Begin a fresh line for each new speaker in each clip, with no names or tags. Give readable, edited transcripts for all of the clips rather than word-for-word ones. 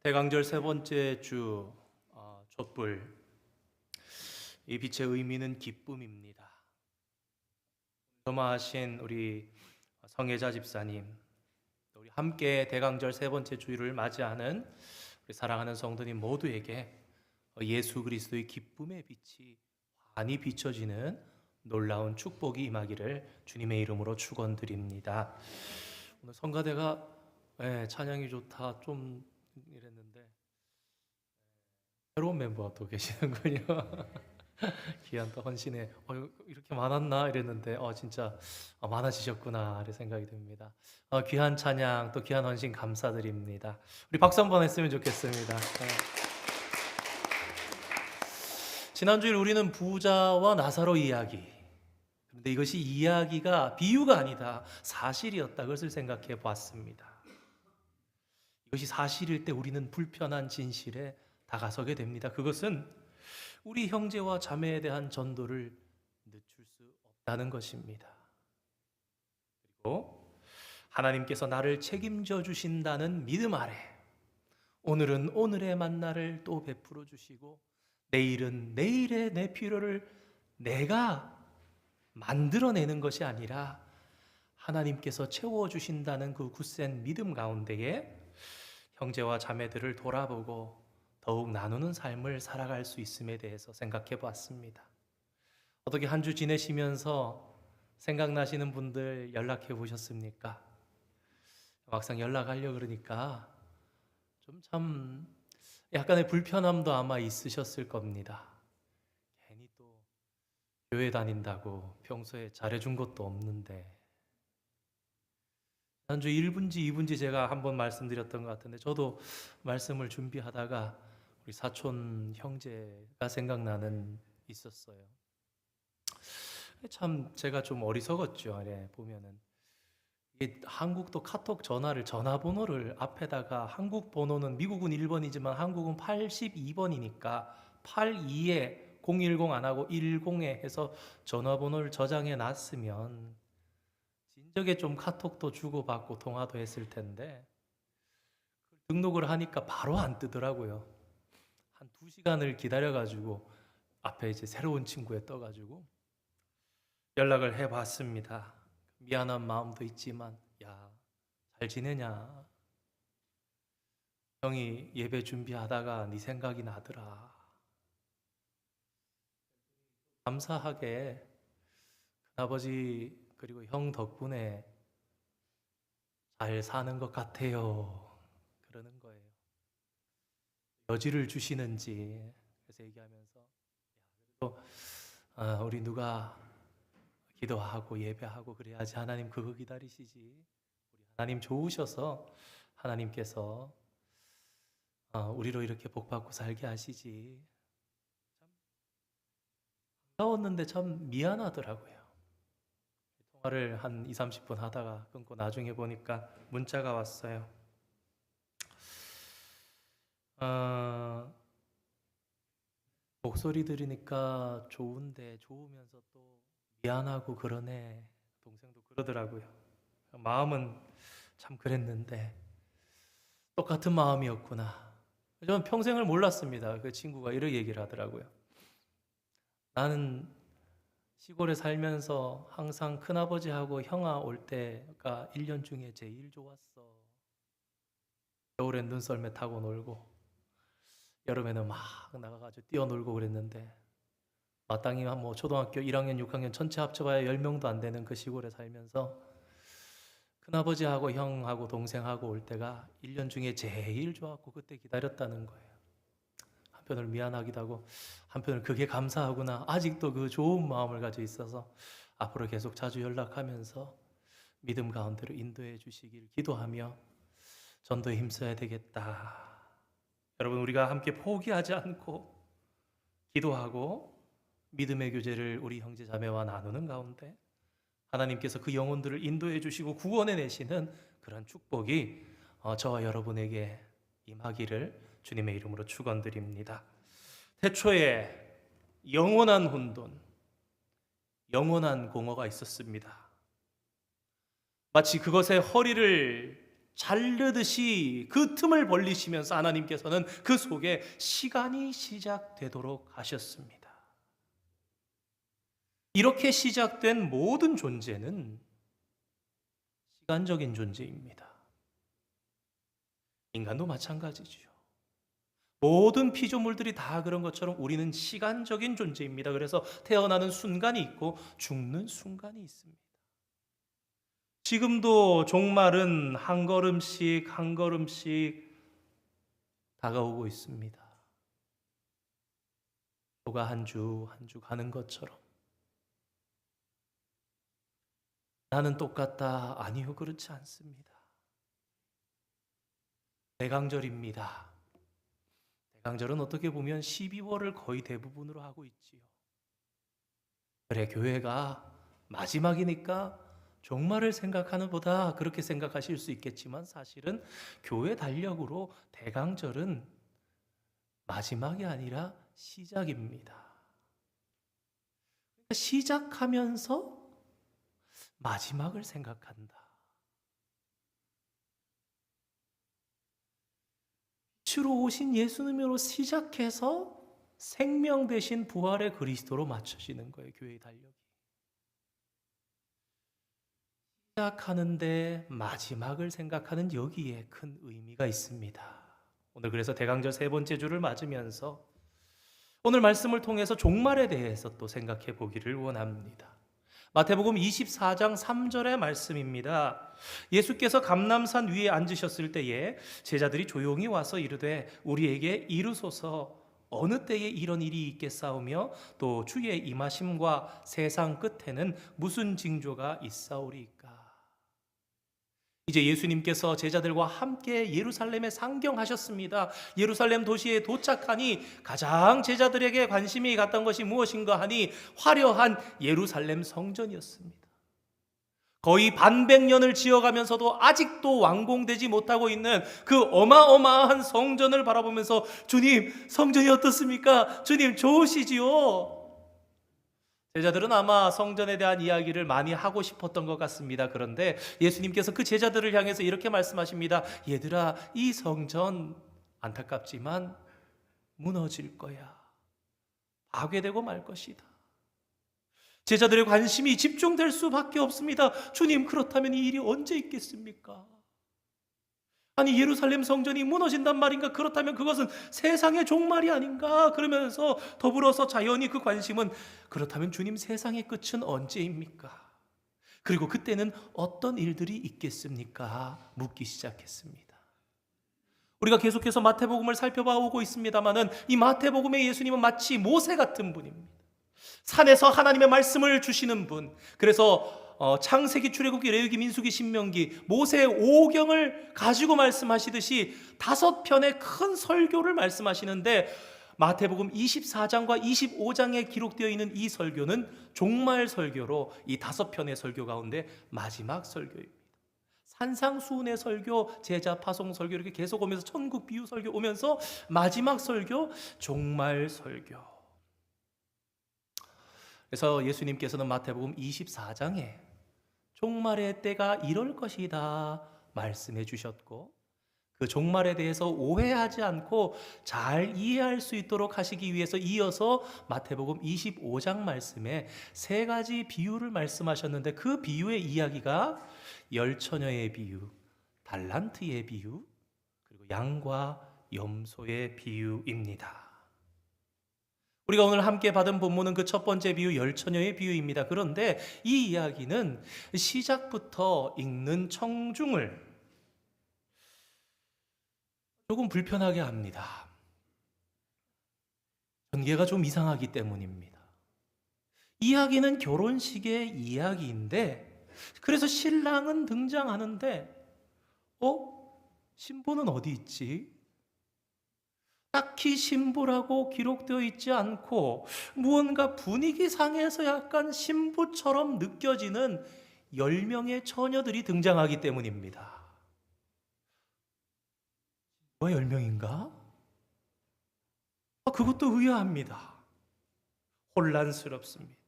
대강절 세 번째 주 촛불, 이 빛의 의미는 기쁨입니다. 점화하신 우리 성혜자 집사님, 우리 함께 대강절 세 번째 주일을 맞이하는 우리 사랑하는 성도님 모두에게 예수 그리스도의 기쁨의 빛이 환히 비춰지는 놀라운 축복이 임하기를 주님의 이름으로 축원드립니다. 오늘 성가대가 찬양이 좋다 좀 이랬는데 새로운 멤버가 또 계시는군요. 귀한 또 헌신에 이렇게 많았나 이랬는데 진짜 많아지셨구나 이런 생각이 듭니다. 귀한 찬양 또 귀한 헌신 감사드립니다. 우리 박수 한번 했으면 좋겠습니다. 지난주에 우리는 부자와 나사로 이야기, 그런데 이것이 이야기가 비유가 아니다 사실이었다, 그것을 생각해 보았습니다. 이것이 사실일 때 우리는 불편한 진실에 다가서게 됩니다. 그것은 우리 형제와 자매에 대한 전도를 늦출 수 없다는 것입니다. 그리고 하나님께서 나를 책임져 주신다는 믿음 아래 오늘은 오늘의 만나를 또 베풀어 주시고 내일은 내일의 내 필요를 내가 만들어내는 것이 아니라 하나님께서 채워주신다는 그 굳센 믿음 가운데에 형제와 자매들을 돌아보고 더욱 나누는 삶을 살아갈 수 있음에 대해서 생각해 보았습니다. 어떻게 한 주 지내시면서 생각나시는 분들 연락해 보셨습니까? 막상 연락하려고 그러니까 참 약간의 불편함도 아마 있으셨을 겁니다. 괜히 또 교회 다닌다고 평소에 잘해준 것도 없는데. 지난주 1분지 2분지 제가 한번 말씀드렸던 것 같은데, 저도 말씀을 준비하다가 우리 사촌 형제가 생각나는 있었어요. 참 제가 좀 어리석었죠. 보면은 이게 한국도 카톡 전화번호를 앞에다가, 한국 번호는 미국은 1번이지만 한국은 82번이니까 82에 010 안 하고 10에 해서 전화번호를 저장해 놨으면 진작에 좀 카톡도 주고받고 통화도 했을 텐데, 등록을 하니까 바로 안 뜨더라고요. 한 2시간을 기다려가지고 앞에 이제 새로운 친구에 떠가지고 연락을 해봤습니다. 미안한 마음도 있지만, 야, 잘 지내냐? 형이 예배 준비하다가 네 생각이 나더라. 감사하게 큰아버지 그리고 형 덕분에 잘 사는 것 같아요. 그러는 거예요. 여지를 주시는지. 그래서 얘기하면서, 또 우리 누가 기도하고 예배하고 그래야지 하나님 그거 기다리시지. 우리 하나님 좋으셔서 하나님께서 우리로 이렇게 복받고 살게 하시지. 참 반가웠는데 참 미안하더라고요. 통화를 한 2, 30분 하다가 끊고 나중에 보니까 문자가 왔어요. 목소리 들으니까 좋은데 좋으면서 또 미안하고 그러네. 동생도 그러더라고요. 마음은 참 그랬는데 똑같은 마음이었구나. 저는 평생을 몰랐습니다. 그 친구가 이런 얘기를 하더라고요. 나는 시골에 살면서 항상 큰아버지하고 형아 올 때가 1년 중에 제일 좋았어. 겨울엔 눈썰매 타고 놀고 여름에는 막 나가가지고 뛰어놀고 그랬는데, 마땅히 뭐 초등학교 1학년, 6학년 전체 합쳐봐야 10명도 안 되는 그 시골에 살면서 큰아버지하고 형하고 동생하고 올 때가 1년 중에 제일 좋았고 그때 기다렸다는 거예요. 한편으로 미안하기도 하고 한편으로 그게 감사하구나. 아직도 그 좋은 마음을 가지고 있어서 앞으로 계속 자주 연락하면서 믿음 가운데로 인도해 주시길 기도하며 전도에 힘써야 되겠다. 여러분, 우리가 함께 포기하지 않고 기도하고 믿음의 교제를 우리 형제 자매와 나누는 가운데 하나님께서 그 영혼들을 인도해 주시고 구원해 내시는 그런 축복이 저와 여러분에게 임하기를 주님의 이름으로 축원드립니다. 태초에 영원한 혼돈, 영원한 공허가 있었습니다. 마치 그것의 허리를 자르듯이 그 틈을 벌리시면서 하나님께서는 그 속에 시간이 시작되도록 하셨습니다. 이렇게 시작된 모든 존재는 시간적인 존재입니다. 인간도 마찬가지죠. 모든 피조물들이 다 그런 것처럼 우리는 시간적인 존재입니다. 그래서 태어나는 순간이 있고 죽는 순간이 있습니다. 지금도 종말은 한 걸음씩 한 걸음씩 다가오고 있습니다. 조가 한 주 한 주 가는 것처럼. 나는 똑같다. 아니요, 그렇지 않습니다. 대강절입니다. 대강절은 어떻게 보면 12월을 거의 대부분으로 하고 있지요. 그래, 교회가 마지막이니까 종말을 생각하는 보다 그렇게 생각하실 수 있겠지만 사실은 교회 달력으로 대강절은 마지막이 아니라 시작입니다. 시작하면서 마지막을 생각한다. 빛으로 오신 예수님으로 시작해서 생명 대신 부활의 그리스도로 맞춰지는 거예요. 교회의 달력이. 시작하는데 마지막을 생각하는 여기에 큰 의미가 있습니다. 오늘 그래서 대강절 세 번째 주를 맞으면서 오늘 말씀을 통해서 종말에 대해서 또 생각해 보기를 원합니다. 마태복음 24장 3절의 말씀입니다. 예수께서 감람산 위에 앉으셨을 때에 제자들이 조용히 와서 이르되 우리에게 이르소서 어느 때에 이런 일이 있겠사오며 또 주의 임하심과 세상 끝에는 무슨 징조가 있사오리까. 이제 예수님께서 제자들과 함께 예루살렘에 상경하셨습니다. 예루살렘 도시에 도착하니 가장 제자들에게 관심이 갔던 것이 무엇인가 하니 화려한 예루살렘 성전이었습니다. 거의 반백년을 지어가면서도 아직도 완공되지 못하고 있는 그 어마어마한 성전을 바라보면서 주님, 성전이 어떻습니까? 주님, 좋으시지요? 제자들은 아마 성전에 대한 이야기를 많이 하고 싶었던 것 같습니다. 그런데 예수님께서 그 제자들을 향해서 이렇게 말씀하십니다. 얘들아, 이 성전 안타깝지만 무너질 거야. 파괴되고 말 것이다. 제자들의 관심이 집중될 수밖에 없습니다. 주님, 그렇다면 이 일이 언제 있겠습니까? 아니, 예루살렘 성전이 무너진단 말인가? 그렇다면 그것은 세상의 종말이 아닌가? 그러면서 더불어서 자연히 그 관심은 그렇다면 주님, 세상의 끝은 언제입니까? 그리고 그때는 어떤 일들이 있겠습니까? 묻기 시작했습니다. 우리가 계속해서 마태복음을 살펴봐 오고 있습니다만은 이 마태복음의 예수님은 마치 모세 같은 분입니다. 산에서 하나님의 말씀을 주시는 분. 그래서 창세기, 출애굽기, 레위기, 민수기, 신명기, 모세의 오경을 가지고 말씀하시듯이 5편의 큰 설교를 말씀하시는데 마태복음 24장과 25장에 기록되어 있는 이 설교는 종말 설교로 이 5편의 설교 가운데 마지막 설교입니다. 산상수훈의 설교, 제자 파송 설교 이렇게 계속 오면서 천국 비유 설교 오면서 마지막 설교, 종말 설교. 그래서 예수님께서는 마태복음 24장에 종말의 때가 이럴 것이다 말씀해 주셨고 그 종말에 대해서 오해하지 않고 잘 이해할 수 있도록 하시기 위해서 이어서 마태복음 25장 말씀에 3가지 비유를 말씀하셨는데 그 비유의 이야기가 열처녀의 비유, 달란트의 비유, 그리고 양과 염소의 비유입니다. 우리가 오늘 함께 받은 본문은 그 첫 번째 비유 열처녀의 비유입니다. 그런데 이 이야기는 시작부터 읽는 청중을 조금 불편하게 합니다. 전개가 좀 이상하기 때문입니다. 이야기는 결혼식의 이야기인데 그래서 신랑은 등장하는데 신부는 어디 있지? 딱히 신부라고 기록되어 있지 않고 무언가 분위기 상에서 약간 신부처럼 느껴지는 10명의 처녀들이 등장하기 때문입니다. 왜 10명인가? 그것도 의아합니다. 혼란스럽습니다.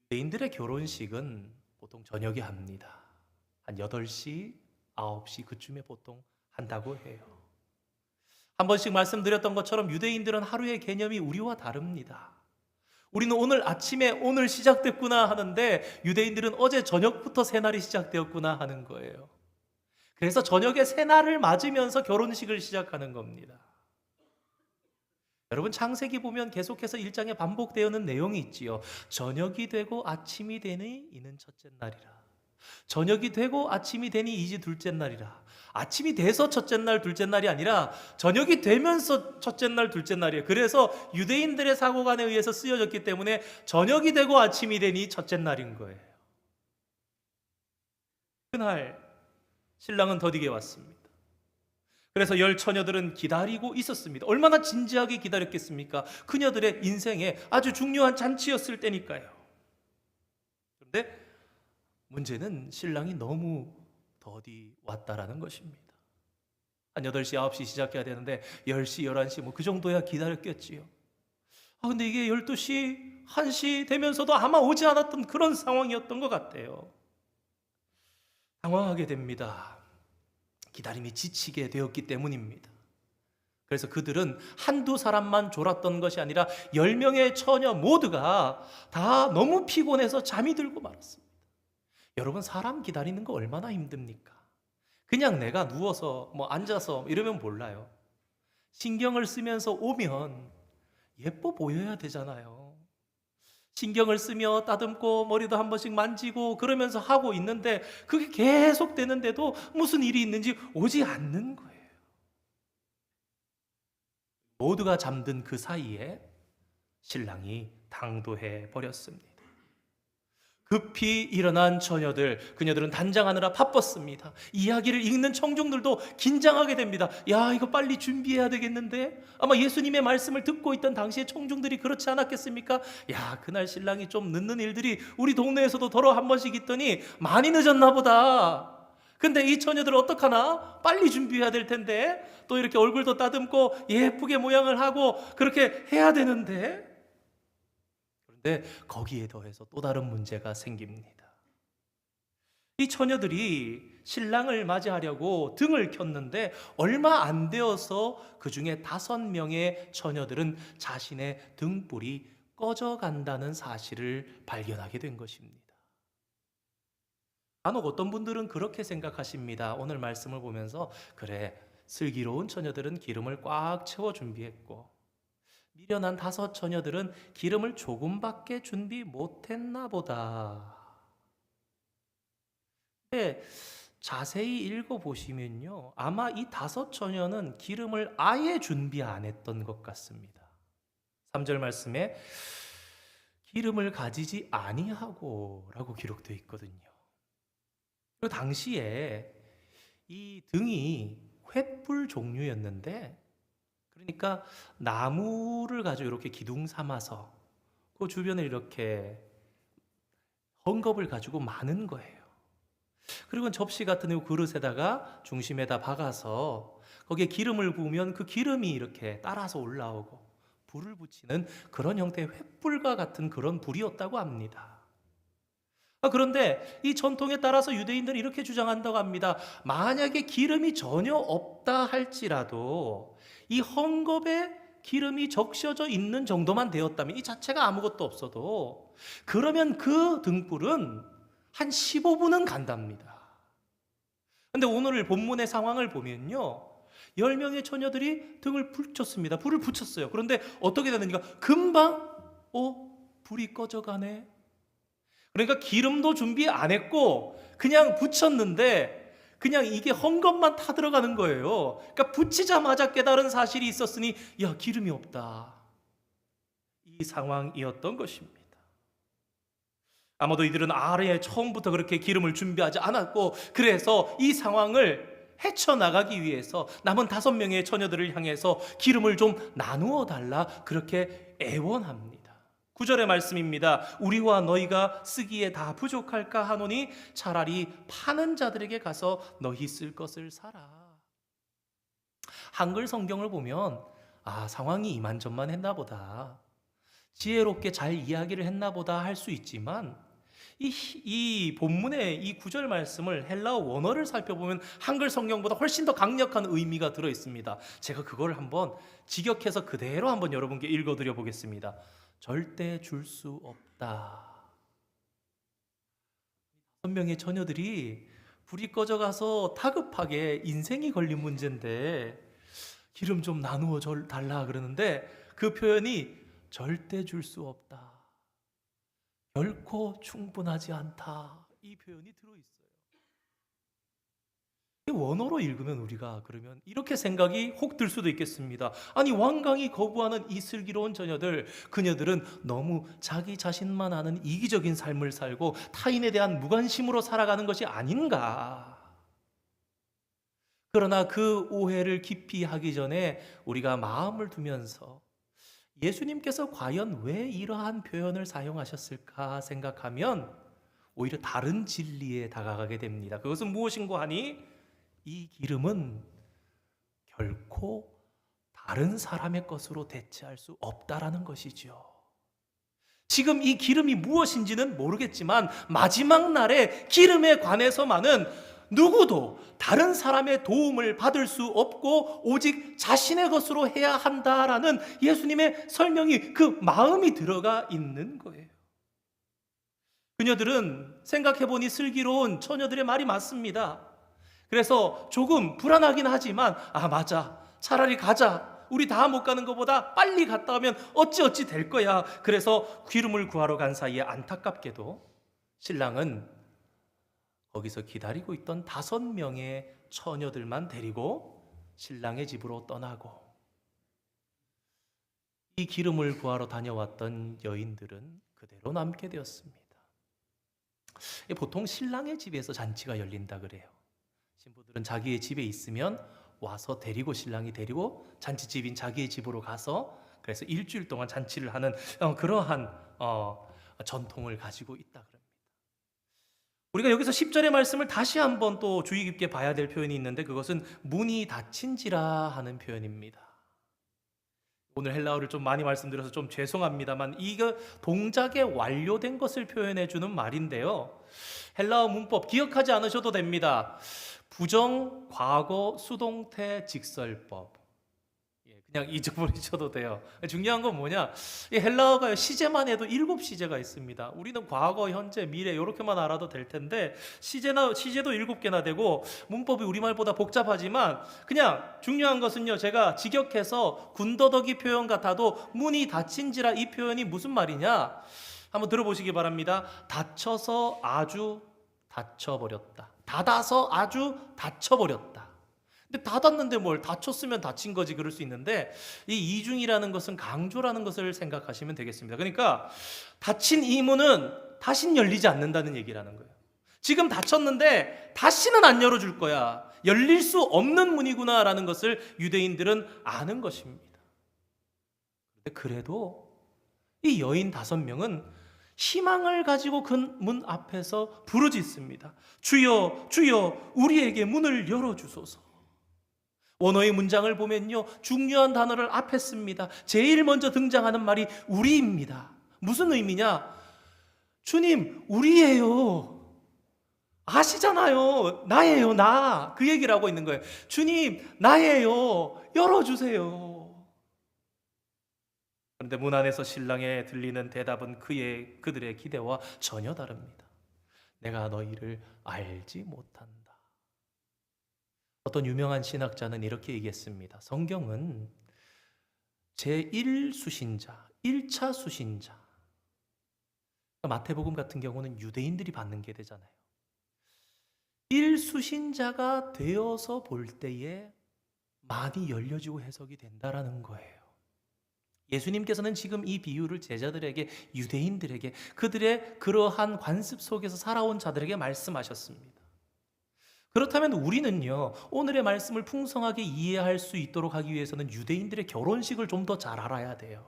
유대인들의 결혼식은 보통 저녁에 합니다. 한 한 8시, 9시 그쯤에 보통 한다고 해요. 한 번씩 말씀드렸던 것처럼 유대인들은 하루의 개념이 우리와 다릅니다. 우리는 오늘 아침에 오늘 시작됐구나 하는데 유대인들은 어제 저녁부터 새날이 시작되었구나 하는 거예요. 그래서 저녁에 새날을 맞으면서 결혼식을 시작하는 겁니다. 여러분 창세기 보면 계속해서 1장에 반복되어는 내용이 있지요. 저녁이 되고 아침이 되니 이는 첫째 날이라. 저녁이 되고 아침이 되니 이제 둘째 날이라. 아침이 돼서 첫째 날, 둘째 날이 아니라 저녁이 되면서 첫째 날, 둘째 날이에요. 그래서 유대인들의 사고관에 의해서 쓰여졌기 때문에 저녁이 되고 아침이 되니 첫째 날인 거예요. 그날 신랑은 더디게 왔습니다. 그래서 10처녀들은 기다리고 있었습니다. 얼마나 진지하게 기다렸겠습니까? 그녀들의 인생에 아주 중요한 잔치였을 때니까요. 그런데 문제는 신랑이 너무 더디 왔다라는 것입니다. 한 8시, 9시 시작해야 되는데 10시, 11시 뭐 그 정도야 기다렸겠지요. 근데 이게 12시, 1시 되면서도 아마 오지 않았던 그런 상황이었던 것 같아요. 당황하게 됩니다. 기다림이 지치게 되었기 때문입니다. 그래서 그들은 한두 사람만 졸았던 것이 아니라 10명의 처녀 모두가 다 너무 피곤해서 잠이 들고 말았습니다. 여러분 사람 기다리는 거 얼마나 힘듭니까? 그냥 내가 누워서 앉아서 이러면 몰라요. 신경을 쓰면서 오면 예뻐 보여야 되잖아요. 신경을 쓰며 따듬고 머리도 한 번씩 만지고 그러면서 하고 있는데 그게 계속 되는데도 무슨 일이 있는지 오지 않는 거예요. 모두가 잠든 그 사이에 신랑이 당도해 버렸습니다. 급히 일어난 처녀들, 그녀들은 단장하느라 바빴습니다. 이야기를 읽는 청중들도 긴장하게 됩니다. 야, 이거 빨리 준비해야 되겠는데? 아마 예수님의 말씀을 듣고 있던 당시의 청중들이 그렇지 않았겠습니까? 야, 그날 신랑이 좀 늦는 일들이 우리 동네에서도 더러 한 번씩 있더니 많이 늦었나 보다. 근데 이 처녀들 어떡하나? 빨리 준비해야 될 텐데 또 이렇게 얼굴도 따듬고 예쁘게 모양을 하고 그렇게 해야 되는데 그런데 거기에 더해서 또 다른 문제가 생깁니다. 이 처녀들이 신랑을 맞이하려고 등을 켰는데 얼마 안 되어서 그 중에 5명의 처녀들은 자신의 등불이 꺼져간다는 사실을 발견하게 된 것입니다. 간혹 어떤 분들은 그렇게 생각하십니다. 오늘 말씀을 보면서 그래, 슬기로운 처녀들은 기름을 꽉 채워 준비했고 미련한 5 처녀들은 기름을 조금밖에 준비 못했나 보다. 근데 자세히 읽어보시면요, 아마 이 5 처녀는 기름을 아예 준비 안 했던 것 같습니다. 3절 말씀에 기름을 가지지 아니하고 라고 기록되어 있거든요. 그 당시에 이 등이 횃불 종류였는데, 그러니까 나무를 가지고 이렇게 기둥 삼아서 그 주변을 이렇게 헝겊을 가지고 마는 거예요. 그리고 접시 같은 그릇에다가 중심에다 박아서 거기에 기름을 부으면 그 기름이 이렇게 따라서 올라오고 불을 붙이는 그런 형태의 횃불과 같은 그런 불이었다고 합니다. 그런데 이 전통에 따라서 유대인들은 이렇게 주장한다고 합니다. 만약에 기름이 전혀 없다 할지라도 이 헝겊에 기름이 적셔져 있는 정도만 되었다면, 이 자체가 아무것도 없어도, 그러면 그 등불은 한 15분은 간답니다. 근데 오늘 본문의 상황을 보면요, 10명의 처녀들이 등을 붙였습니다. 불을 붙였어요. 그런데 어떻게 되느니까 금방 불이 꺼져가네. 그러니까 기름도 준비 안 했고 그냥 붙였는데 그냥 이게 헝겊만 타들어가는 거예요. 그러니까 붙이자마자 깨달은 사실이 있었으니 야, 기름이 없다, 이 상황이었던 것입니다. 아마도 이들은 아래에 처음부터 그렇게 기름을 준비하지 않았고, 그래서 이 상황을 헤쳐나가기 위해서 남은 5명의 처녀들을 향해서 기름을 좀 나누어 달라 그렇게 애원합니다. 9절의 말씀입니다. 우리와 너희가 쓰기에 다 부족할까 하노니 차라리 파는 자들에게 가서 너희 쓸 것을 사라. 한글 성경을 보면 상황이 이만저만 했나 보다, 지혜롭게 잘 이야기를 했나 보다 할 수 있지만, 이 본문의 이 구절 말씀을 헬라어 원어를 살펴보면 한글 성경보다 훨씬 더 강력한 의미가 들어 있습니다. 제가 그걸 한번 직역해서 그대로 한번 여러분께 읽어드려 보겠습니다. 절대 줄 수 없다. 5명의 처녀들이 불이 꺼져가서 다급하게 인생이 걸린 문제인데 기름 좀 나누어 달라 그러는데 그 표현이 절대 줄 수 없다. 결코 충분하지 않다. 이 표현이 들어있어요. 원어로 읽으면 우리가 그러면 이렇게 생각이 혹 들 수도 있겠습니다. 아니 완강히 거부하는 이 슬기로운 처녀들, 그녀들은 너무 자기 자신만 아는 이기적인 삶을 살고 타인에 대한 무관심으로 살아가는 것이 아닌가. 그러나 그 오해를 깊이 하기 전에 우리가 마음을 두면서 예수님께서 과연 왜 이러한 표현을 사용하셨을까 생각하면 오히려 다른 진리에 다가가게 됩니다. 그것은 무엇인고 하니 이 기름은 결코 다른 사람의 것으로 대체할 수 없다라는 것이죠. 지금 이 기름이 무엇인지는 모르겠지만 마지막 날에 기름에 관해서만은 누구도 다른 사람의 도움을 받을 수 없고 오직 자신의 것으로 해야 한다라는 예수님의 설명이 그 마음이 들어가 있는 거예요. 그녀들은 생각해보니 슬기로운 처녀들의 말이 맞습니다. 그래서 조금 불안하긴 하지만 맞아, 차라리 가자. 우리 다 못 가는 것보다 빨리 갔다 오면 어찌어찌 될 거야. 그래서 기름을 구하러 간 사이에 안타깝게도 신랑은 거기서 기다리고 있던 5명의 처녀들만 데리고 신랑의 집으로 떠나고, 이 기름을 구하러 다녀왔던 여인들은 그대로 남게 되었습니다. 보통 신랑의 집에서 잔치가 열린다 그래요. 신부들은 자기의 집에 있으면 와서 신랑이 데리고 잔치집인 자기의 집으로 가서 그래서 일주일 동안 잔치를 하는 그러한 전통을 가지고 있다 그럽니다. 우리가 여기서 10절의 말씀을 다시 한번 또 주의 깊게 봐야 될 표현이 있는데 그것은 문이 닫힌지라 하는 표현입니다. 오늘 헬라어를 좀 많이 말씀드려서 좀 죄송합니다만 이거 동작의 완료된 것을 표현해 주는 말인데요. 헬라어 문법 기억하지 않으셔도 됩니다. 부정, 과거, 수동태, 직설법. 그냥 잊어버리셔도 돼요. 중요한 건 뭐냐? 이 헬라어가 시제만 해도 7시제가 있습니다. 우리는 과거, 현재, 미래 이렇게만 알아도 될 텐데 시제도 7개나 되고 문법이 우리말보다 복잡하지만 그냥 중요한 것은요. 제가 직역해서 군더더기 표현 같아도 문이 닫힌지라 이 표현이 무슨 말이냐? 한번 들어보시기 바랍니다. 닫혀서 아주 닫혀버렸다. 닫아서 아주 닫혀버렸다. 근데 닫았는데 뭘 닫혔으면 닫힌 거지 그럴 수 있는데 이 이중이라는 것은 강조라는 것을 생각하시면 되겠습니다. 그러니까 닫힌 이 문은 다신 열리지 않는다는 얘기라는 거예요. 지금 닫혔는데 다시는 안 열어줄 거야. 열릴 수 없는 문이구나라는 것을 유대인들은 아는 것입니다. 그래도 이 여인 5명은 희망을 가지고 그 문 앞에서 부르짖습니다. 주여, 주여, 우리에게 문을 열어주소서. 원어의 문장을 보면요, 중요한 단어를 앞에 씁니다. 제일 먼저 등장하는 말이 우리입니다. 무슨 의미냐? 주님, 우리예요. 아시잖아요. 나예요, 나. 그 얘기를 하고 있는 거예요. 주님, 나예요. 열어주세요. 그런데 문 안에서 신랑에 들리는 대답은 그들의 기대와 전혀 다릅니다. 내가 너희를 알지 못한다. 어떤 유명한 신학자는 이렇게 얘기했습니다. 성경은 제1수신자, 1차 수신자. 마태복음 같은 경우는 유대인들이 받는 게 되잖아요. 1수신자가 되어서 볼 때에 많이 열려지고 해석이 된다라는 거예요. 예수님께서는 지금 이 비유를 제자들에게, 유대인들에게, 그들의 그러한 관습 속에서 살아온 자들에게 말씀하셨습니다. 그렇다면 우리는요, 오늘의 말씀을 풍성하게 이해할 수 있도록 하기 위해서는 유대인들의 결혼식을 좀 더 잘 알아야 돼요.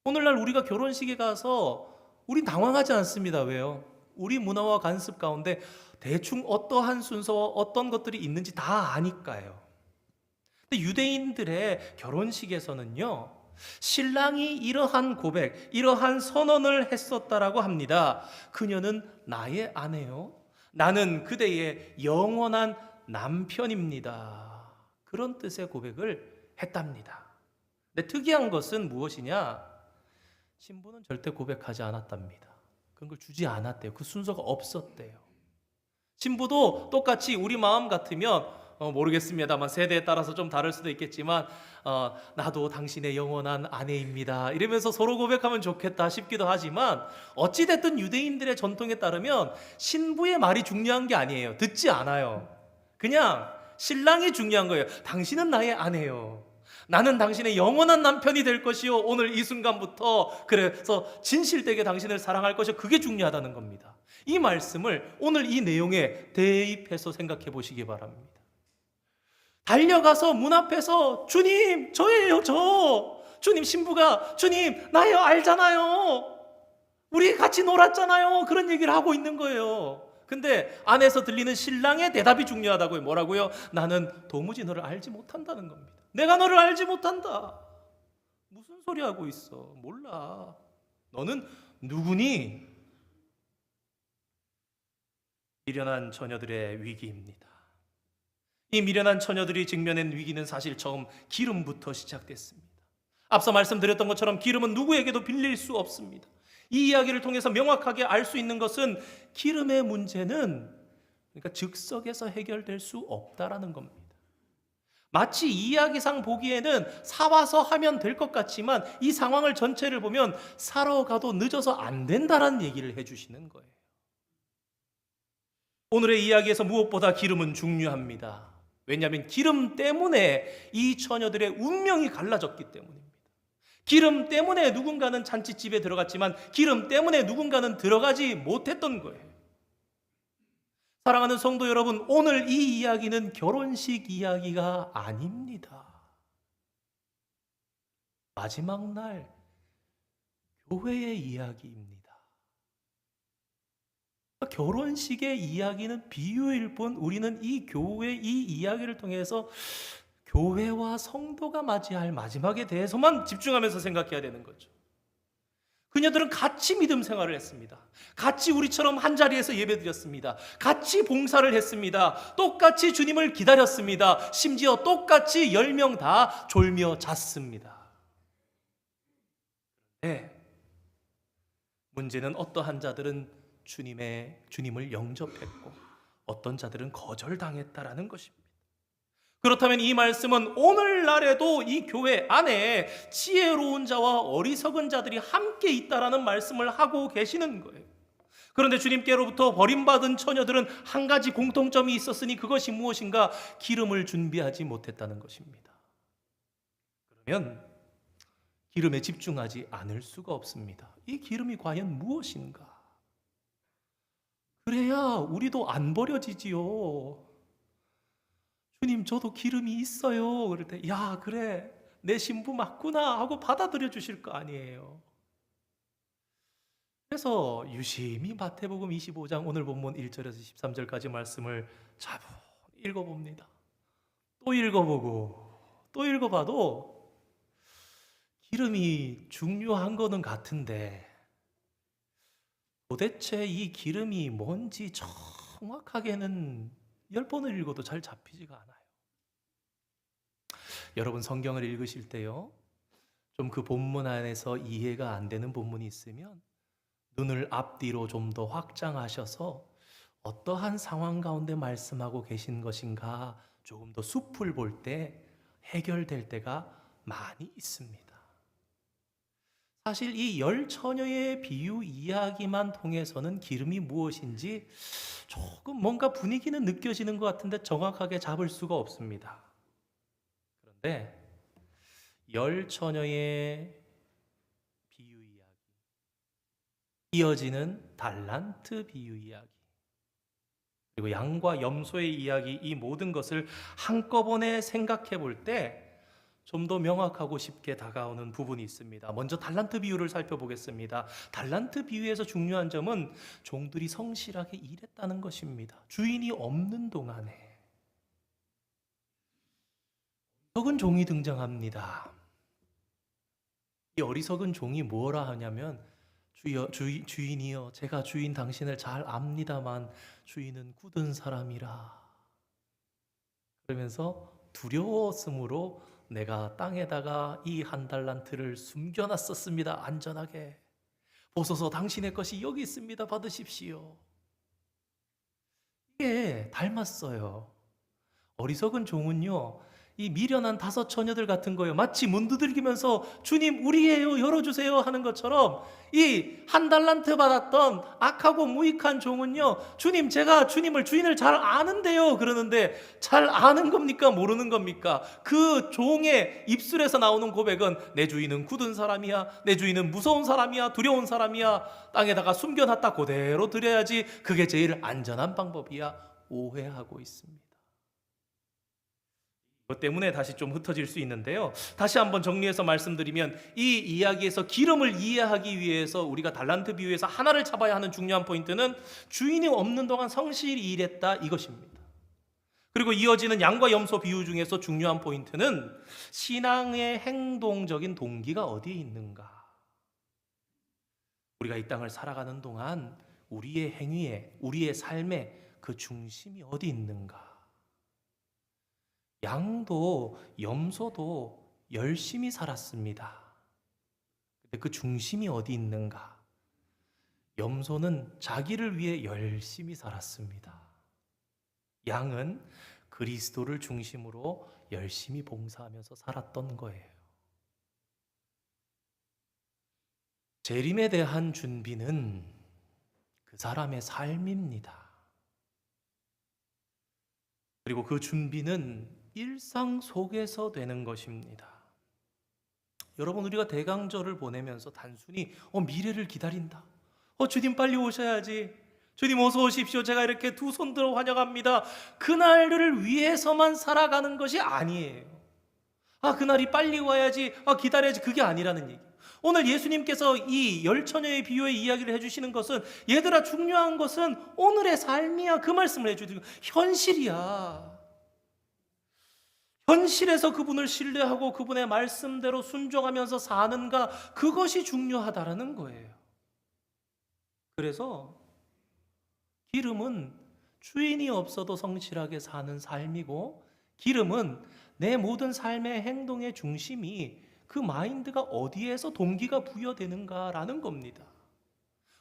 오늘날 우리가 결혼식에 가서 우린 당황하지 않습니다. 왜요? 우리 문화와 관습 가운데 대충 어떠한 순서와 어떤 것들이 있는지 다 아니까요. 근데 유대인들의 결혼식에서는요, 신랑이 이러한 고백, 이러한 선언을 했었다라고 합니다. 그녀는 나의 아내요, 나는 그대의 영원한 남편입니다. 그런 뜻의 고백을 했답니다. 근데 특이한 것은 무엇이냐? 신부는 절대 고백하지 않았답니다. 그런 걸 주지 않았대요. 그 순서가 없었대요. 신부도 똑같이 우리 마음 같으면 모르겠습니다만 세대에 따라서 좀 다를 수도 있겠지만 나도 당신의 영원한 아내입니다 이러면서 서로 고백하면 좋겠다 싶기도 하지만, 어찌됐든 유대인들의 전통에 따르면 신부의 말이 중요한 게 아니에요. 듣지 않아요. 그냥 신랑이 중요한 거예요. 당신은 나의 아내요, 나는 당신의 영원한 남편이 될 것이요, 오늘 이 순간부터 그래서 진실되게 당신을 사랑할 것이요, 그게 중요하다는 겁니다. 이 말씀을 오늘 이 내용에 대입해서 생각해 보시기 바랍니다. 달려가서 문 앞에서 주님 저예요, 주님, 신부가 주님 나예요, 알잖아요, 우리 같이 놀았잖아요, 그런 얘기를 하고 있는 거예요. 근데 안에서 들리는 신랑의 대답이 중요하다고요. 뭐라고요? 나는 도무지 너를 알지 못한다는 겁니다. 내가 너를 알지 못한다. 무슨 소리 하고 있어? 몰라. 너는 누구니? 미련한 처녀들의 위기입니다. 이 미련한 처녀들이 직면한 위기는 사실 처음 기름부터 시작됐습니다. 앞서 말씀드렸던 것처럼 기름은 누구에게도 빌릴 수 없습니다. 이 이야기를 통해서 명확하게 알 수 있는 것은 기름의 문제는 그러니까 즉석에서 해결될 수 없다라는 겁니다. 마치 이 이야기상 보기에는 사와서 하면 될 것 같지만 이 상황을 전체를 보면 사러 가도 늦어서 안 된다라는 얘기를 해주시는 거예요. 오늘의 이야기에서 무엇보다 기름은 중요합니다. 왜냐하면 기름 때문에 이 처녀들의 운명이 갈라졌기 때문입니다. 기름 때문에 누군가는 잔치집에 들어갔지만 기름 때문에 누군가는 들어가지 못했던 거예요. 사랑하는 성도 여러분, 오늘 이 이야기는 결혼식 이야기가 아닙니다. 마지막 날 교회의 이야기입니다. 결혼식의 이야기는 비유일 뿐 우리는 이 교회 이 이야기를 통해서 교회와 성도가 맞이할 마지막에 대해서만 집중하면서 생각해야 되는 거죠. 그녀들은 같이 믿음 생활을 했습니다. 같이 우리처럼 한 자리에서 예배드렸습니다. 같이 봉사를 했습니다. 똑같이 주님을 기다렸습니다. 심지어 똑같이 10명 다 졸며 잤습니다. 네. 문제는 어떠한 자들은 주님을 영접했고 어떤 자들은 거절당했다라는 것입니다. 그렇다면 이 말씀은 오늘날에도 이 교회 안에 지혜로운 자와 어리석은 자들이 함께 있다라는 말씀을 하고 계시는 거예요. 그런데 주님께로부터 버림받은 처녀들은 한 가지 공통점이 있었으니 그것이 무엇인가? 기름을 준비하지 못했다는 것입니다. 그러면 기름에 집중하지 않을 수가 없습니다. 이 기름이 과연 무엇인가? 그래야 우리도 안 버려지지요. 주님, 저도 기름이 있어요. 그럴 때, 야, 그래, 내 신부 맞구나 하고 받아들여 주실 거 아니에요. 그래서 유심히 마태복음 25장 오늘 본문 1절에서 13절까지 말씀을 차분히 읽어봅니다. 또 읽어보고 또 읽어봐도 기름이 중요한 거는 같은데 도대체 이 기름이 뭔지 정확하게는 10번을 읽어도 잘 잡히지가 않아요. 여러분 성경을 읽으실 때요, 좀 그 본문 안에서 이해가 안 되는 본문이 있으면 눈을 앞뒤로 좀 더 확장하셔서 어떠한 상황 가운데 말씀하고 계신 것인가 조금 더 숲을 볼 때 해결될 때가 많이 있습니다. 사실 이 10처녀의 비유 이야기만 통해서는 기름이 무엇인지 조금 뭔가 분위기는 느껴지는 것 같은데 정확하게 잡을 수가 없습니다. 그런데 10처녀의 비유 이야기, 이어지는 달란트 비유 이야기, 그리고 양과 염소의 이야기, 이 모든 것을 한꺼번에 생각해 볼 때 좀 더 명확하고 쉽게 다가오는 부분이 있습니다. 먼저 달란트 비유를 살펴보겠습니다. 달란트 비유에서 중요한 점은 종들이 성실하게 일했다는 것입니다. 주인이 없는 동안에 적은 종이 등장합니다. 이 어리석은 종이 뭐라 하냐면 주여 주인이여 제가 주인 당신을 잘 압니다만 주인은 굳은 사람이라. 그러면서 두려웠으므로 내가 땅에다가 이 한 달란트를 숨겨놨었습니다. 안전하게. 보소서 당신의 것이 여기 있습니다. 받으십시오. 이게 닮았어요. 어리석은 종은요, 이 미련한 다섯 처녀들 같은 거예요. 마치 문 두들기면서 주님 우리예요 열어주세요 하는 것처럼 이 한 달란트 받았던 악하고 무익한 종은요, 주님 제가 주인을 잘 아는데요 그러는데 잘 아는 겁니까 모르는 겁니까? 그 종의 입술에서 나오는 고백은 내 주인은 굳은 사람이야, 내 주인은 무서운 사람이야, 두려운 사람이야, 땅에다가 숨겨놨다 그대로 드려야지, 그게 제일 안전한 방법이야. 오해하고 있습니다. 그것 때문에 다시 좀 흩어질 수 있는데요. 다시 한번 정리해서 말씀드리면 이 이야기에서 기름을 이해하기 위해서 우리가 달란트 비유에서 하나를 잡아야 하는 중요한 포인트는 주인이 없는 동안 성실히 일했다 이것입니다. 그리고 이어지는 양과 염소 비유 중에서 중요한 포인트는 신앙의 행동적인 동기가 어디에 있는가. 우리가 이 땅을 살아가는 동안 우리의 행위에, 우리의 삶에 그 중심이 어디 있는가. 양도 염소도 열심히 살았습니다. 근데 그 중심이 어디 있는가? 염소는 자기를 위해 열심히 살았습니다. 양은 그리스도를 중심으로 열심히 봉사하면서 살았던 거예요. 재림에 대한 준비는 그 사람의 삶입니다. 그리고 그 준비는 일상 속에서 되는 것입니다. 여러분, 우리가 대강절을 보내면서 단순히 미래를 기다린다. 주님 빨리 오셔야지. 주님 어서 오십시오. 제가 이렇게 두 손 들어 환영합니다. 그날을 위해서만 살아가는 것이 아니에요. 그날이 빨리 와야지. 기다려야지. 그게 아니라는 얘기. 오늘 예수님께서 이 열 처녀의 비유의 이야기를 해주시는 것은 얘들아 중요한 것은 오늘의 삶이야. 그 말씀을 해주는 현실이야. 현실에서 그분을 신뢰하고 그분의 말씀대로 순종하면서 사는가, 그것이 중요하다라는 거예요. 그래서 기름은 주인이 없어도 성실하게 사는 삶이고, 기름은 내 모든 삶의 행동의 중심이 그 마인드가 어디에서 동기가 부여되는가라는 겁니다.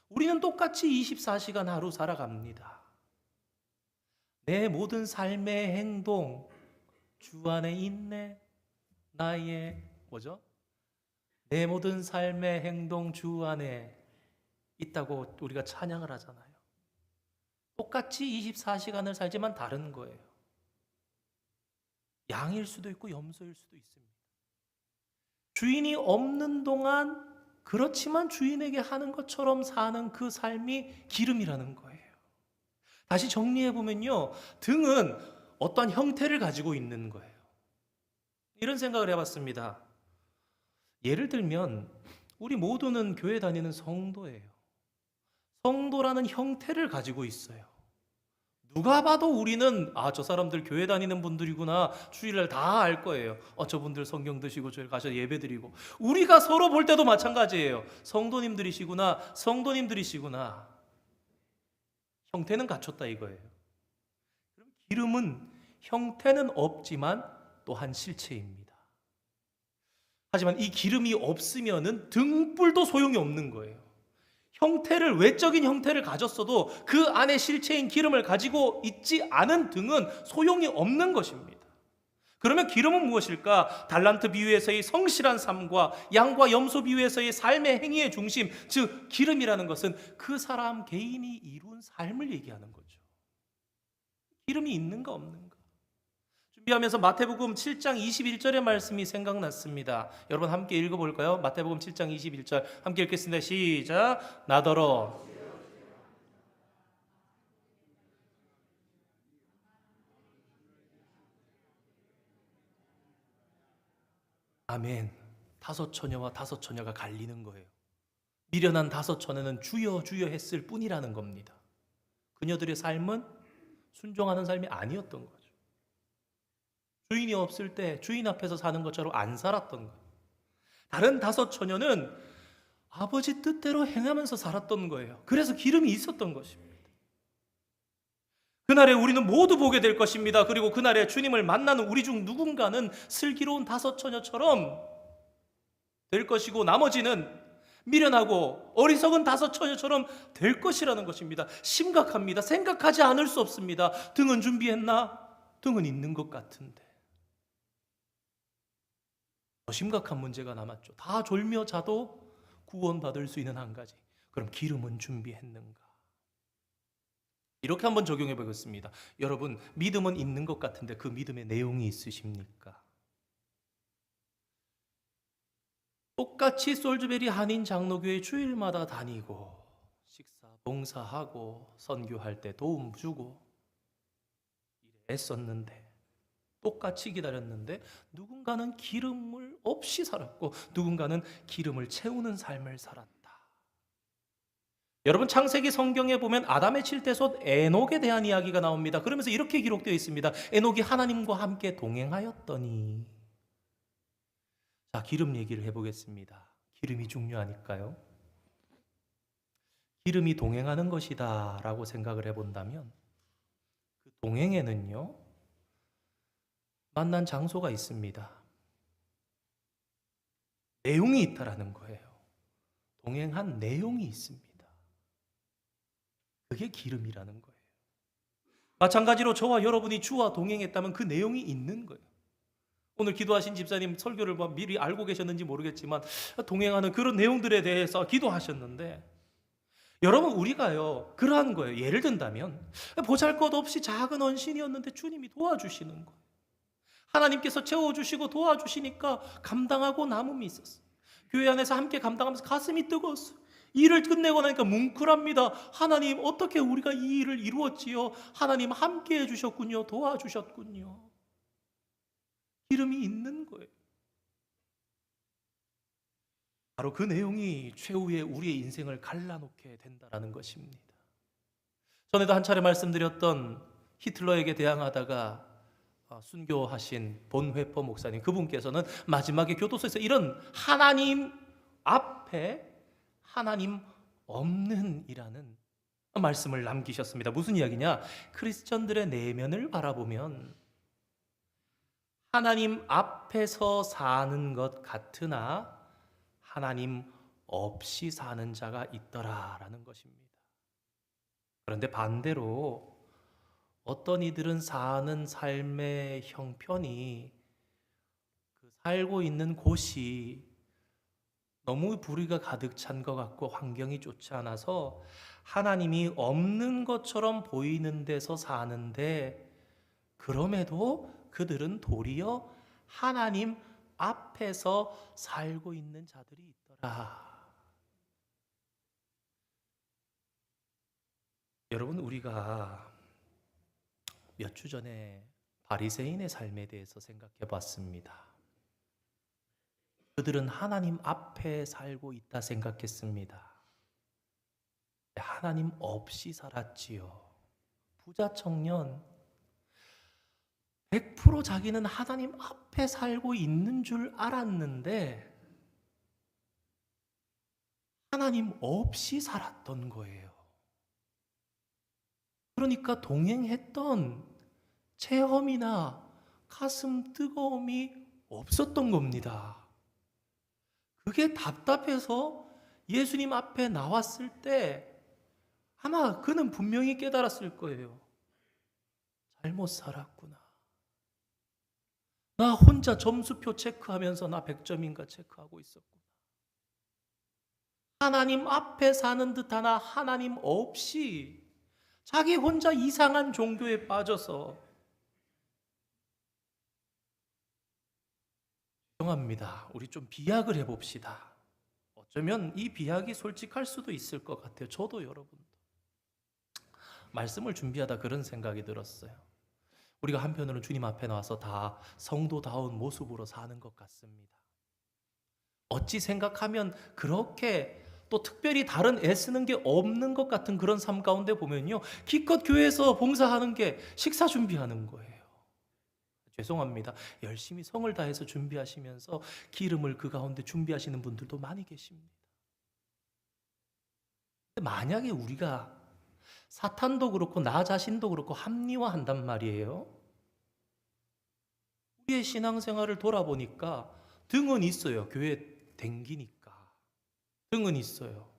우리는 똑같이 24시간 하루 살아갑니다. 내 모든 삶의 행동 주 안에 있네. 나의 내 모든 삶의 행동 주 안에 있다고 우리가 찬양을 하잖아요. 똑같이 24시간을 살지만 다른 거예요. 양일 수도 있고 염소일 수도 있습니다. 주인이 없는 동안 그렇지만 주인에게 하는 것처럼 사는 그 삶이 기름이라는 거예요. 다시 정리해 보면요, 등은 어떠한 형태를 가지고 있는 거예요. 이런 생각을 해봤습니다. 예를 들면 우리 모두는 교회 다니는 성도예요. 성도라는 형태를 가지고 있어요. 누가 봐도 우리는 저 사람들 교회 다니는 분들이구나, 주일날 다 알 거예요. 저분들 성경 드시고 저희 가서 예배 드리고, 우리가 서로 볼 때도 마찬가지예요. 성도님들이시구나, 성도님들이시구나. 형태는 갖췄다 이거예요. 그럼 기름은 형태는 없지만 또한 실체입니다. 하지만 이 기름이 없으면은 등불도 소용이 없는 거예요. 외적인 형태를 가졌어도 그 안에 실체인 기름을 가지고 있지 않은 등은 소용이 없는 것입니다. 그러면 기름은 무엇일까? 달란트 비유에서의 성실한 삶과 양과 염소 비유에서의 삶의 행위의 중심, 즉 기름이라는 것은 그 사람 개인이 이룬 삶을 얘기하는 거죠. 기름이 있는가 없는가? 준비하면서 마태복음 7장 21절의 말씀이 생각났습니다. 여러분 함께 읽어볼까요? 마태복음 7장 21절 함께 읽겠습니다. 시작. 나더러 아멘. 다섯 처녀와 다섯 처녀가 갈리는 거예요. 미련한 다섯 처녀는 주여 주여 했을 뿐이라는 겁니다. 그녀들의 삶은 순종하는 삶이 아니었던 거죠. 주인이 없을 때 주인 앞에서 사는 것처럼 안 살았던 거예요. 다른 5처녀는 아버지 뜻대로 행하면서 살았던 거예요. 그래서 기름이 있었던 것입니다. 그날에 우리는 모두 보게 될 것입니다. 그리고 그날에 주님을 만나는 우리 중 누군가는 슬기로운 5처녀처럼 될 것이고, 나머지는 미련하고 어리석은 5처녀처럼 될 것이라는 것입니다. 심각합니다. 생각하지 않을 수 없습니다. 등은 준비했나? 등은 있는 것 같은데. 더 심각한 문제가 남았죠. 다 졸며 자도 구원받을 수 있는 한 가지. 그럼 기름은 준비했는가? 이렇게 한번 적용해 보겠습니다. 여러분, 믿음은 있는 것 같은데 그 믿음의 내용이 있으십니까? 똑같이 솔즈베리 한인 장로교회 주일마다 다니고 식사 봉사하고 선교할 때 도움 주고 애썼는데, 똑같이 기다렸는데 누군가는 기름을 없이 살았고 누군가는 기름을 채우는 삶을 살았다. 여러분, 창세기 성경에 보면 아담의 칠대손 에녹에 대한 이야기가 나옵니다. 그러면서 이렇게 기록되어 있습니다. 에녹이 하나님과 함께 동행하였더니. 자, 기름 얘기를 해보겠습니다. 기름이 중요하니까요. 기름이 동행하는 것이다 라고 생각을 해본다면 그 동행에는요, 만난 장소가 있습니다. 내용이 있다라는 거예요. 동행한 내용이 있습니다. 그게 기름이라는 거예요. 마찬가지로 저와 여러분이 주와 동행했다면 그 내용이 있는 거예요. 오늘 기도하신 집사님 설교를 미리 알고 계셨는지 모르겠지만 동행하는 그런 내용들에 대해서 기도하셨는데, 여러분, 우리가요 그러한 거예요. 예를 든다면 보잘것없이 작은 헌신이었는데 주님이 도와주시는 거예요. 하나님께서 채워주시고 도와주시니까 감당하고 남음이 있었어요. 교회 안에서 함께 감당하면서 가슴이 뜨거웠어요. 일을 끝내고 나니까 뭉클합니다. 하나님, 어떻게 우리가 이 일을 이루었지요? 하나님 함께 해주셨군요. 도와주셨군요. 기름이 있는 거예요. 바로 그 내용이 최후의 우리의 인생을 갈라놓게 된다는 것입니다. 전에도 한 차례 말씀드렸던 히틀러에게 대항하다가 순교하신 본회퍼 목사님, 그분께서는 마지막에 교도소에서 이런 하나님 앞에 하나님 없는 이라는 말씀을 남기셨습니다. 무슨 이야기냐? 크리스천들의 내면을 바라보면 하나님 앞에서 사는 것 같으나 하나님 없이 사는 자가 있더라라는 것입니다. 그런데 반대로 어떤 이들은 사는 삶의 형편이, 그 살고 있는 곳이 너무 불의가 가득 찬 것 같고 환경이 좋지 않아서 하나님이 없는 것처럼 보이는 데서 사는데, 그럼에도 그들은 도리어 하나님 앞에서 살고 있는 자들이 있더라. 여러분, 우리가 몇 주 전에 바리새인의 삶에 대해서 생각해 봤습니다. 그들은 하나님 앞에 살고 있다 생각했습니다. 하나님 없이 살았지요. 부자 청년, 100% 자기는 하나님 앞에 살고 있는 줄 알았는데 하나님 없이 살았던 거예요. 그러니까 동행했던 체험이나 가슴 뜨거움이 없었던 겁니다. 그게 답답해서 예수님 앞에 나왔을 때 아마 그는 분명히 깨달았을 거예요. 잘못 살았구나. 나 혼자 점수표 체크하면서 나 100점인가 체크하고 있었구나. 하나님 앞에 사는 듯 하나 하나님 없이 자기 혼자 이상한 종교에 빠져서, 죄송합니다. 우리 좀 비약을 해봅시다. 어쩌면 이 비약이 솔직할 수도 있을 것 같아요. 저도 여러분도. 말씀을 준비하다 그런 생각이 들었어요. 우리가 한편으로는 주님 앞에 나와서 다 성도다운 모습으로 사는 것 같습니다. 어찌 생각하면 그렇게 또 특별히 다른 애쓰는 게 없는 것 같은 그런 삶 가운데 보면요, 기껏 교회에서 봉사하는 게 식사 준비하는 거예요. 죄송합니다. 열심히 성을 다해서 준비하시면서 기름을 그 가운데 준비하시는 분들도 많이 계십니다. 근데 만약에 우리가 사탄도 그렇고 나 자신도 그렇고 합리화한단 말이에요. 우리의 신앙생활을 돌아보니까 등은 있어요. 교회 댕기니까 등은 있어요.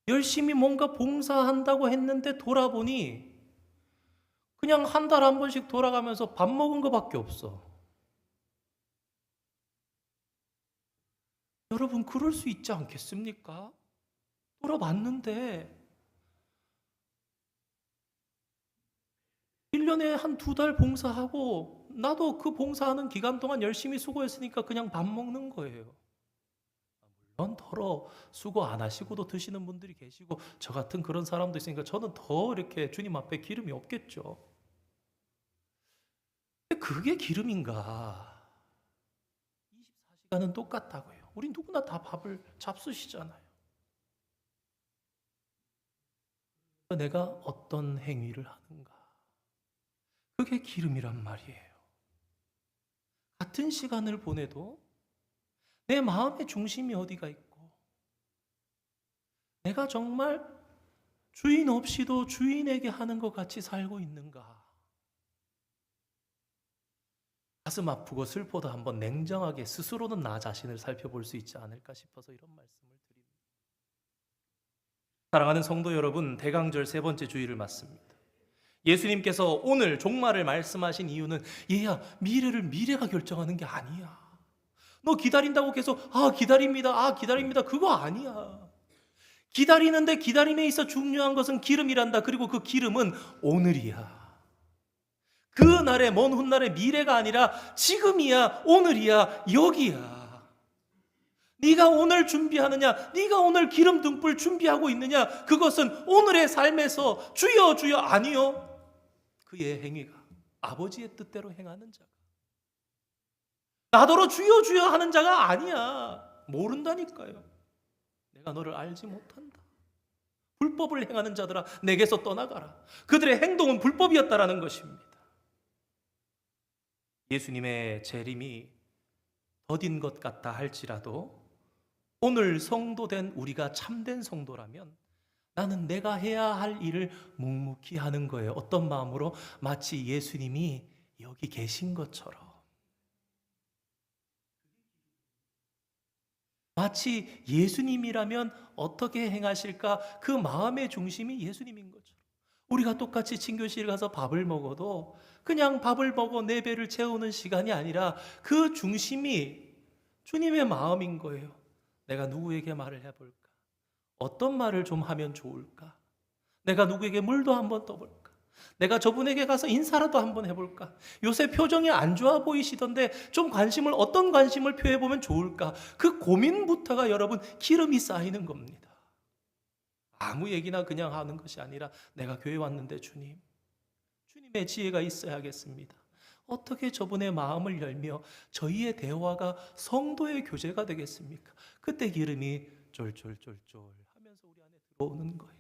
열심히 뭔가 봉사한다고 했는데 돌아보니 그냥 한 달에 한 번씩 돌아가면서 밥 먹은 거밖에 없어. 여러분 그럴 수 있지 않겠습니까? 돌아봤는데 1년에 한 2달 봉사하고 나도 그 봉사하는 기간 동안 열심히 수고했으니까 그냥 밥 먹는 거예요. 물론 더러 수고 안 하시고도 드시는 분들이 계시고 저 같은 그런 사람도 있으니까 저는 더 이렇게 주님 앞에 기름이 없겠죠. 근데 그게 기름인가? 24시간은 똑같다고요. 우리 누구나 다 밥을 잡수시잖아요. 내가 어떤 행위를 하는가? 그게 기름이란 말이에요. 같은 시간을 보내도 내 마음의 중심이 어디가 있고 내가 정말 주인 없이도 주인에게 하는 것 같이 살고 있는가? 가슴 아프고 슬퍼도 한번 냉정하게 스스로는 나 자신을 살펴볼 수 있지 않을까 싶어서 이런 말씀을 드립니다. 사랑하는 성도 여러분, 대강절 3번째 주일을 맞습니다. 예수님께서 오늘 종말을 말씀하신 이유는 얘야 미래를 미래가 결정하는 게 아니야. 너 기다린다고 계속 기다립니다 그거 아니야. 기다리는데 기다림에 있어 중요한 것은 기름이란다. 그리고 그 기름은 오늘이야. 그 날의 먼 훗날의 미래가 아니라 지금이야, 오늘이야, 여기야. 네가 오늘 준비하느냐, 네가 오늘 기름 등불 준비하고 있느냐, 그것은 오늘의 삶에서 주여 주여 아니요. 그의 행위가 아버지의 뜻대로 행하는 자가 나더러 주여 주여 하는 자가 아니야. 모른다니까요. 내가 너를 알지 못한다. 불법을 행하는 자들아 내게서 떠나가라. 그들의 행동은 불법이었다라는 것입니다. 예수님의 재림이 더딘 것 같다 할지라도 오늘 성도된 우리가 참된 성도라면 나는 내가 해야 할 일을 묵묵히 하는 거예요. 어떤 마음으로? 마치 예수님이 여기 계신 것처럼. 마치 예수님이라면 어떻게 행하실까? 그 마음의 중심이 예수님인 것처럼. 우리가 똑같이 친교실 가서 밥을 먹어도 그냥 밥을 먹어 내 배를 채우는 시간이 아니라 그 중심이 주님의 마음인 거예요. 내가 누구에게 말을 해볼까? 어떤 말을 좀 하면 좋을까? 내가 누구에게 물도 한번 떠볼까? 내가 저분에게 가서 인사라도 한번 해볼까? 요새 표정이 안 좋아 보이시던데 좀 어떤 관심을 표해보면 좋을까? 그 고민부터가 여러분 기름이 쌓이는 겁니다. 아무 얘기나 그냥 하는 것이 아니라 내가 교회 왔는데 주님의 지혜가 있어야겠습니다. 어떻게 저분의 마음을 열며 저희의 대화가 성도의 교제가 되겠습니까? 그때 기름이 쫄쫄쫄쫄 하면서 우리 안에 들어오는 거예요.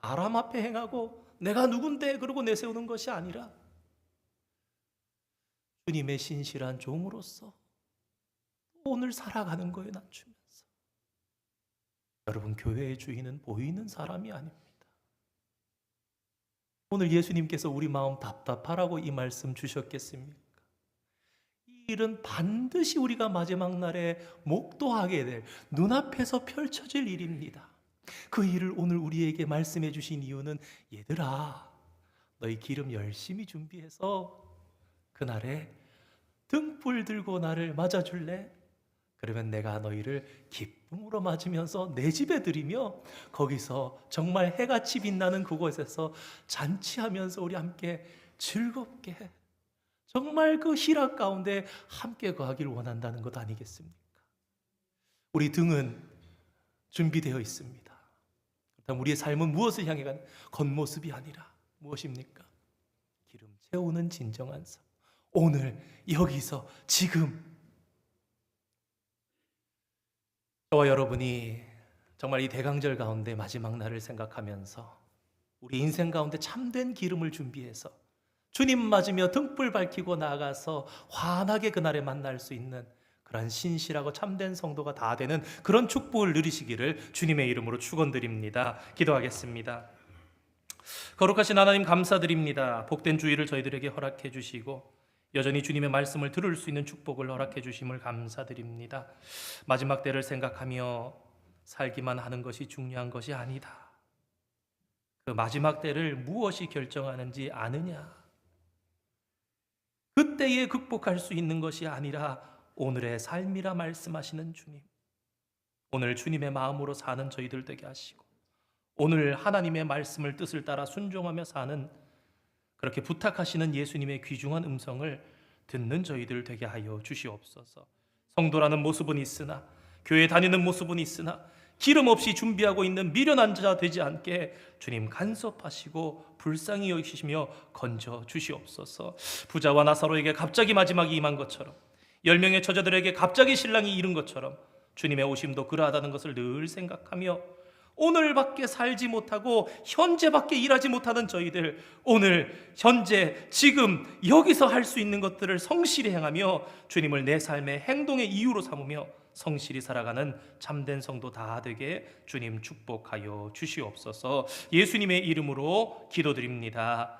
사람 앞에 행하고 내가 누군데 그러고 내세우는 것이 아니라 주님의 신실한 종으로서 오늘 살아가는 거예요. 낮추면서. 여러분 교회의 주인은 보이는 사람이 아닙니다. 오늘 예수님께서 우리 마음 답답하라고 이 말씀 주셨겠습니까? 이 일은 반드시 우리가 마지막 날에 목도하게 될 눈앞에서 펼쳐질 일입니다. 그 일을 오늘 우리에게 말씀해 주신 이유는 얘들아 너희 기름 열심히 준비해서 그날에 등불 들고 나를 맞아줄래? 그러면 내가 너희를 기쁨으로 맞으면서 내 집에 들이며 거기서 정말 해같이 빛나는 그곳에서 잔치하면서 우리 함께 즐겁게 정말 그 희락 가운데 함께 거하길 원한다는 것 아니겠습니까? 우리 등은 준비되어 있습니다. 그렇다면 우리의 삶은 무엇을 향해 가는 겉모습이 아니라 무엇입니까? 기름 채우는 진정한 삶. 오늘 여기서 지금 저와 여러분이 정말 이 대강절 가운데 마지막 날을 생각하면서 우리 인생 가운데 참된 기름을 준비해서 주님 맞으며 등불 밝히고 나가서 환하게 그날에 만날 수 있는 그런 신실하고 참된 성도가 다 되는 그런 축복을 누리시기를 주님의 이름으로 축원드립니다. 기도하겠습니다. 거룩하신 하나님 감사드립니다. 복된 주일을 저희들에게 허락해 주시고 여전히 주님의 말씀을 들을 수 있는 축복을 허락해 주심을 감사드립니다. 마지막 때를 생각하며 살기만 하는 것이 중요한 것이 아니다. 그 마지막 때를 무엇이 결정하는지 아느냐? 그때에 극복할 수 있는 것이 아니라 오늘의 삶이라 말씀하시는 주님. 오늘 주님의 마음으로 사는 저희들 되게 하시고 오늘 하나님의 말씀을 뜻을 따라 순종하며 사는 그렇게 부탁하시는 예수님의 귀중한 음성을 듣는 저희들 되게 하여 주시옵소서. 성도라는 모습은 있으나 교회 다니는 모습은 있으나 기름 없이 준비하고 있는 미련한 자 되지 않게 주님 간섭하시고 불쌍히 여기시며 건져 주시옵소서. 부자와 나사로에게 갑자기 마지막이 임한 것처럼 10명의 처자들에게 갑자기 신랑이 이른 것처럼 주님의 오심도 그러하다는 것을 늘 생각하며 오늘밖에 살지 못하고 현재밖에 일하지 못하는 저희들, 오늘 현재 지금 여기서 할 수 있는 것들을 성실히 행하며 주님을 내 삶의 행동의 이유로 삼으며 성실히 살아가는 참된 성도 다 되게 주님 축복하여 주시옵소서. 예수님의 이름으로 기도드립니다.